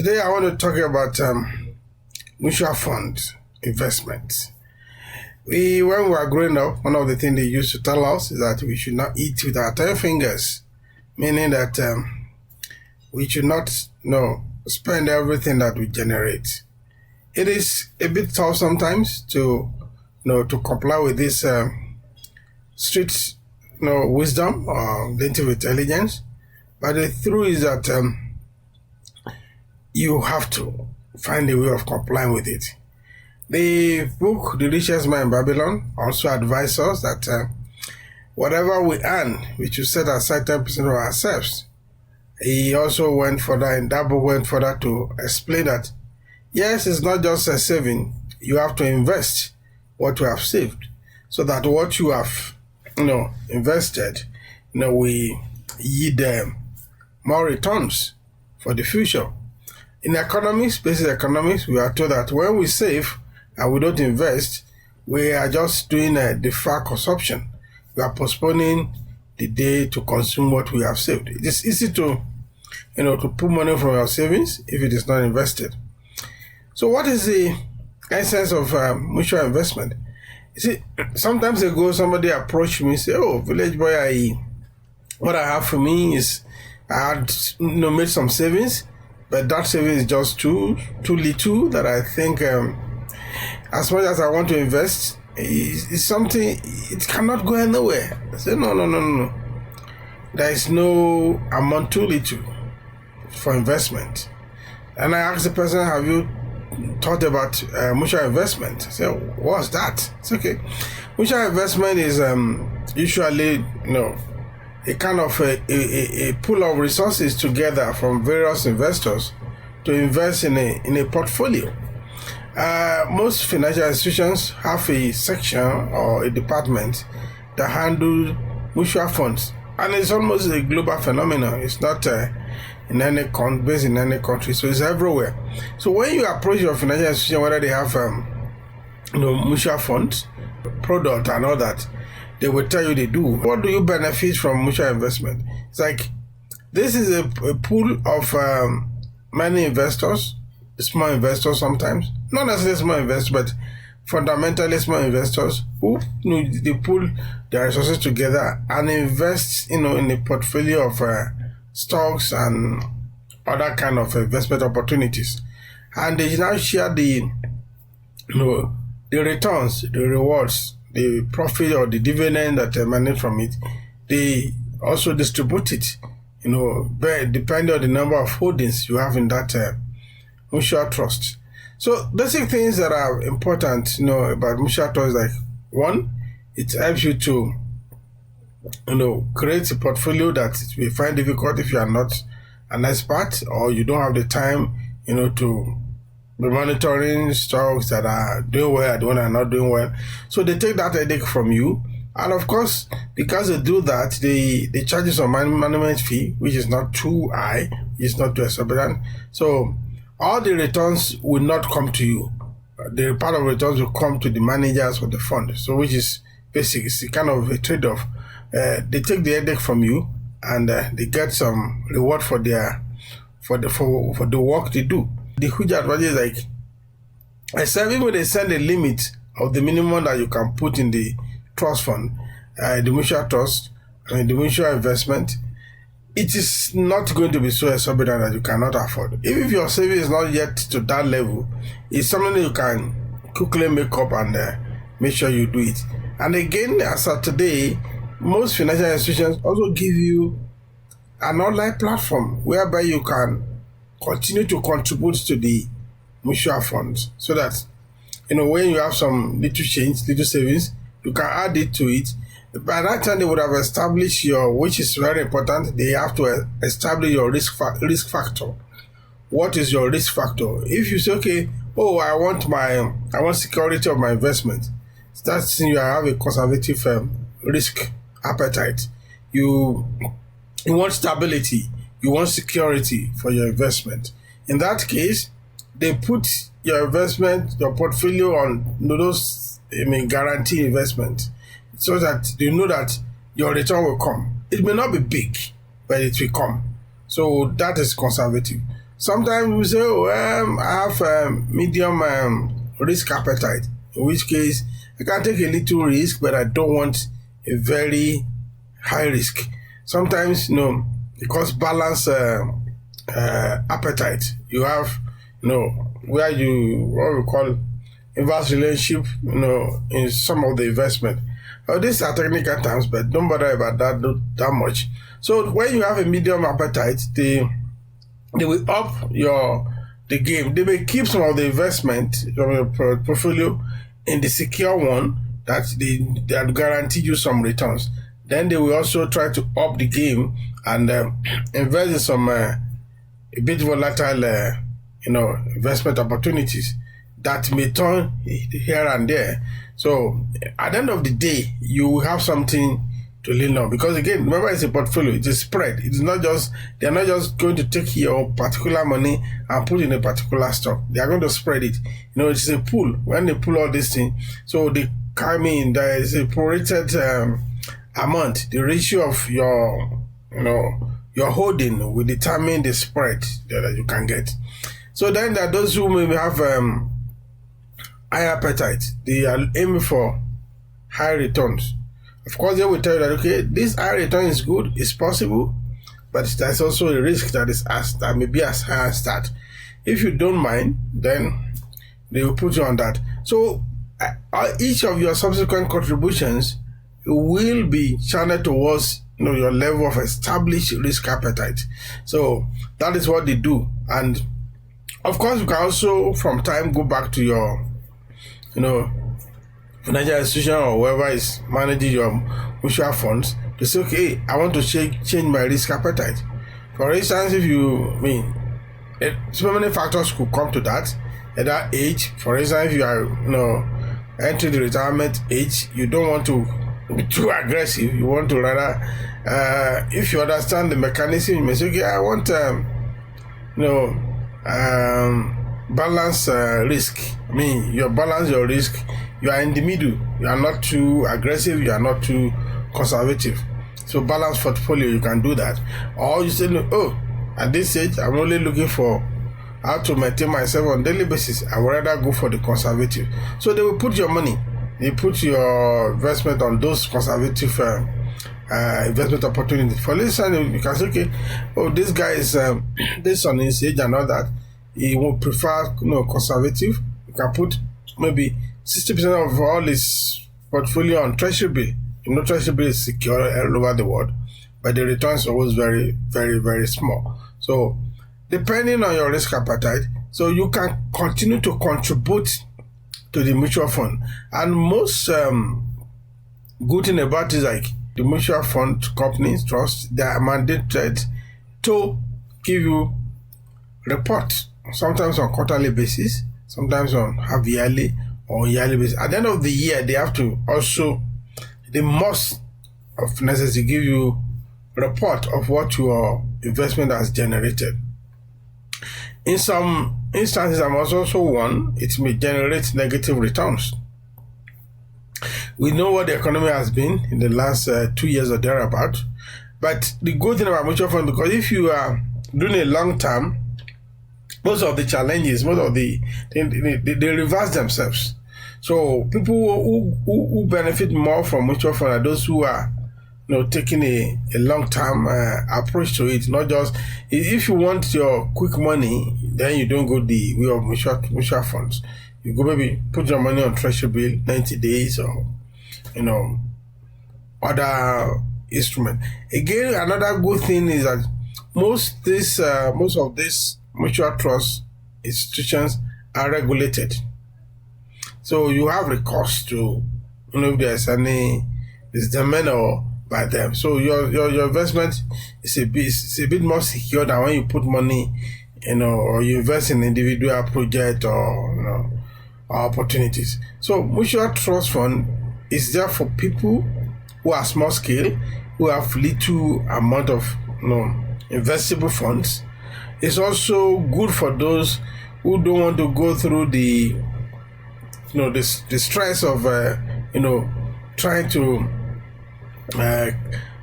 Today I want to talk about mutual fund investment. When we were growing up, one of the things they used to tell us is that we should not eat with our 10 fingers, meaning that we should not spend everything that we generate. It is a bit tough sometimes to comply with this street wisdom or native intelligence, but the truth is that you have to find a way of complying with it. The book, The Richest Man in Babylon, also advises us that whatever we earn, we should set aside 10% of ourselves. He also went further, in that book went further to explain that, yes, it's not just a saving, you have to invest what you have saved, so that what you have invested, we yield more returns for the future. In economics, basic economics, we are told that when we save and we don't invest, we are just doing a deferred consumption. We are postponing the day to consume what we have saved. It is easy to, to put money from your savings if it is not invested. So what is the essence of mutual investment? You see, sometimes ago, somebody approached me and said, "Oh, village boy, what I have for me is I had made some savings, but that saving is just too little that I think as much as I want to invest, it's something, it cannot go anywhere." I said, no. There is no amount too little for investment. And I asked the person, "Have you thought about mutual investment?" I said, "What's that?" It's okay. Mutual investment is usually, a kind of a pool of resources together from various investors to invest in a portfolio. Most financial institutions have a section or a department that handle mutual funds, and it's almost a global phenomenon. It's not based in any country, so it's everywhere. So when you approach your financial institution, whether they have mutual funds, product and all that, they will tell you they do. What do you benefit from mutual investment? It's like, this is a pool of many investors, small investors sometimes, not necessarily small investors, but fundamentally small investors who they pool their resources together and invest in a portfolio of stocks and other kind of investment opportunities. And they now share the returns, the rewards, the profit or the dividend that emanate from it. They also distribute it, depending on the number of holdings you have in that mutual trust. So basic things that are important, about mutual trust, like one, it helps you to, create a portfolio that it will find difficult if you are not an expert or you don't have the time, to be monitoring stocks that are doing well and the one that are not doing well. So they take that headache from you. And of course, because they do that, they charge you some management fee, which is not too high, it's not too exorbitant. So all the returns will not come to you. The part of returns will come to the managers of the fund. So which is basic, it's kind of a trade-off. They take the headache from you and they get some reward for the work they do. The huge advantage is like, even when they send a limit of the minimum that you can put in the trust fund, the mutual trust, the mutual investment, it is not going to be so exorbitant that you cannot afford. Even if your saving is not yet to that level, it's something that you can quickly make up and make sure you do it. And again, as of today, most financial institutions also give you an online platform whereby you can continue to contribute to the mutual funds, so that when you have some little change, little savings, you can add it to it. By that time, they would have established which is very important, they have to establish your risk factor. What is your risk factor? If you say, okay, I want security of my investment, that's you have a conservative risk appetite. You want stability, you want security for your investment. In that case, they put your investment, your portfolio on those guaranteed investment, so that you know that your return will come. It may not be big, but it will come. So that is conservative. sometimes we say, oh, I have medium risk appetite, in which case I can take a little risk, but I don't want a very high risk. Sometimes, because balance appetite, you have, where what we call inverse relationship, in some of the investment. These are technical terms, but don't bother about that much. So when you have a medium appetite, they will up the game. They may keep some of the investment from your portfolio in the secure one that they guarantee you some returns. Then they will also try to up the game and invest in some a bit volatile, investment opportunities that may turn here and there. So at the end of the day, you will have something to lean on, because again, remember, it's a portfolio, it's a spread. It's not just, they're not just going to take your particular money and put in a particular stock. They are going to spread it. It's a pool. When they pull all these things, so they come in, there is a prorated amount. The ratio of your holding will determine the spread that you can get. So then there are those who may have high appetite. They are aiming for high returns. Of course, they will tell you that, okay, this high return is good, it's possible, but there's also a risk that may be as high as that. If you don't mind, then they will put you on that. So each of your subsequent contributions will be channeled towards your level of established risk appetite. So that is what they do. And of course, you can also from time go back to your financial institution or whoever is managing your mutual funds to say, okay, I want to change my risk appetite. For instance, if so many factors could come to that. At that age, for instance, if you are entering the retirement age, you don't want to be too aggressive. You want to rather, if you understand the mechanism, you may say, okay, I want balance risk. You balance your risk. You are in the middle. You are not too aggressive. You are not too conservative. So balanced portfolio, you can do that. Or you say, at this age, I'm only looking for how to maintain myself on a daily basis. I would rather go for the conservative. So they will put your money. They put your investment on those conservative investment opportunities. For instance, you can say, okay, this guy is this on his age and all that. He will prefer conservative. You can put maybe 60% of all his portfolio on treasury bill. Treasury bill is secure all over the world, but the returns are always very, very, very small. So depending on your risk appetite, so you can continue to contribute to the mutual fund. And most good thing about it is like the mutual fund companies, trust, they are mandated to give you reports, sometimes on quarterly basis, sometimes on half yearly or yearly basis. At the end of the year, they have to also, they must of necessity give you a report of what your investment has generated. In some instances, I'm also one, it may generate negative returns. We know what the economy has been in the last 2 years or thereabout. But the good thing about mutual fund, because if you are doing a long term, most of the challenges, most of the they reverse themselves. So people who benefit more from mutual fund are those who are taking a long-term approach to it. Not just, if you want your quick money, then you don't go the way of mutual funds. You go maybe put your money on treasury bill, 90 days, or other instrument. Again, another good thing is that most of these mutual trust institutions are regulated. So you have recourse to if there's any disdain or by them. So your investment is a bit more secure than when you put money, or you invest in individual project or opportunities. So mutual trust fund is there for people who are small scale, who have little amount of investable funds. It's also good for those who don't want to go through the stress of trying to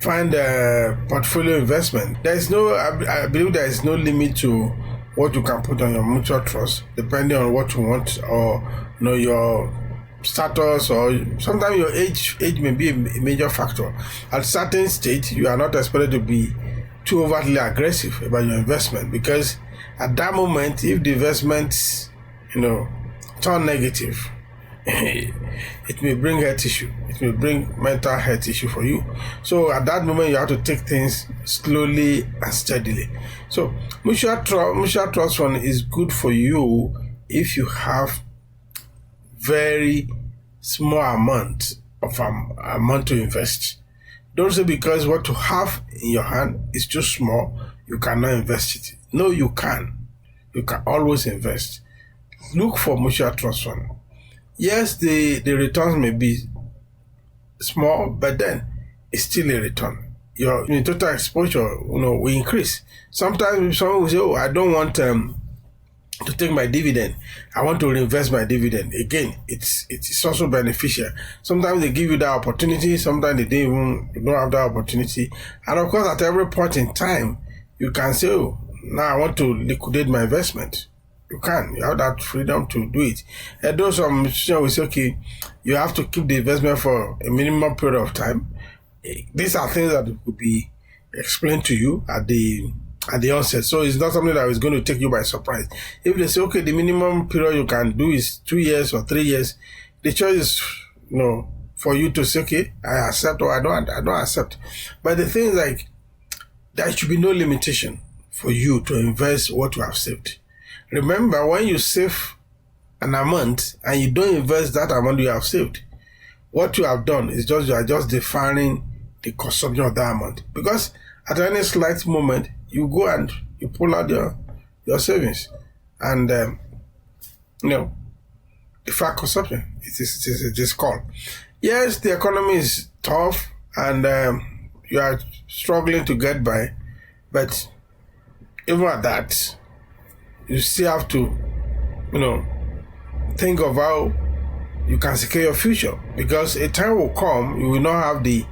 find a portfolio investment. I believe there is no limit to what you can put on your mutual trust, depending on what you want, or your status, or sometimes your age may be a major factor. At a certain stage, you are not expected to be too overtly aggressive about your investment, because at that moment, if the investments turn negative, it may bring health issue, it may bring mental health issue for you. So at that moment, you have to take things slowly and steadily. So mutual trust fund is good for you if you have very small amount to invest. Don't say because what you have in your hand is too small, you cannot invest it. No, you can. You can always invest. Look for mutual trust fund. Yes, the returns may be small, but then it's still a return. Your total exposure, will increase. Sometimes someone will say, "Oh, I don't want to take my dividend. I want to reinvest my dividend." Again, it's also beneficial. Sometimes they give you that opportunity. Sometimes they don't have that opportunity. And of course, at every point in time, you can say, "Oh, now I want to liquidate my investment." You can. You have that freedom to do it. And those some institutions will say, okay, you have to keep the investment for a minimum period of time. These are things that could be explained to you at the onset. So it's not something that is going to take you by surprise. If they say, okay, the minimum period you can do is 2 years or 3 years, the choice is, for you to say, okay, I accept or I don't accept. But the thing is, like, there should be no limitation for you to invest what you have saved. Remember, when you save an amount and you don't invest that amount you have saved, what you have done is you are just deferring the consumption of that amount. Because at any slight moment, you go and you pull out your savings and, defer consumption. It is called. Yes, the economy is tough and you are struggling to get by, but even at that, you still have to, think of how you can secure your future, because a time will come you will not have the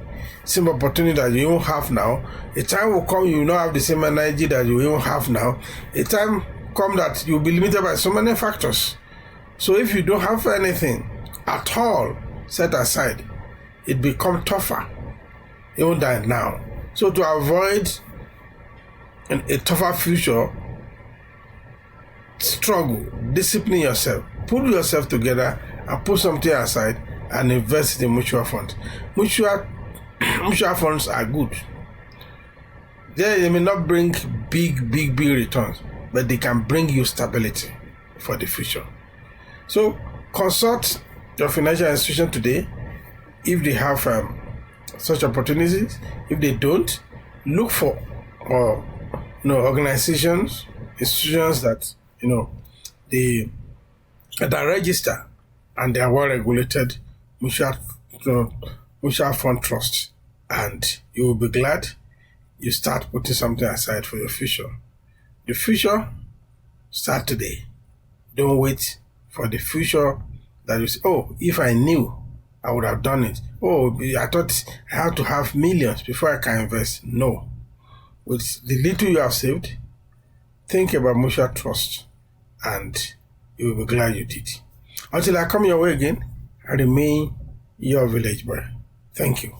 same opportunity that you don't have now. A time will come you will not have the same energy that you don't have now. A time come that you'll be limited by so many factors. So if you don't have anything at all set aside, it becomes tougher even than now. So to avoid a tougher future, struggle, discipline yourself, pull yourself together and put something aside and invest in mutual funds. Mutual funds are good. They may not bring big returns, but they can bring you stability for the future. So consult your financial institution today if they have such opportunities. If they don't, look for organizations, institutions that they register and they are well regulated mutual fund trusts, and you will be glad you start putting something aside for your future. The future start today. Don't wait for the future that you say, oh, if I knew, I would have done it. Oh, I thought I had to have millions before I can invest. No. With the little you have saved, think about mutual trust, and you will be glad you did. Until I come your way again, I remain your village boy. Thank you.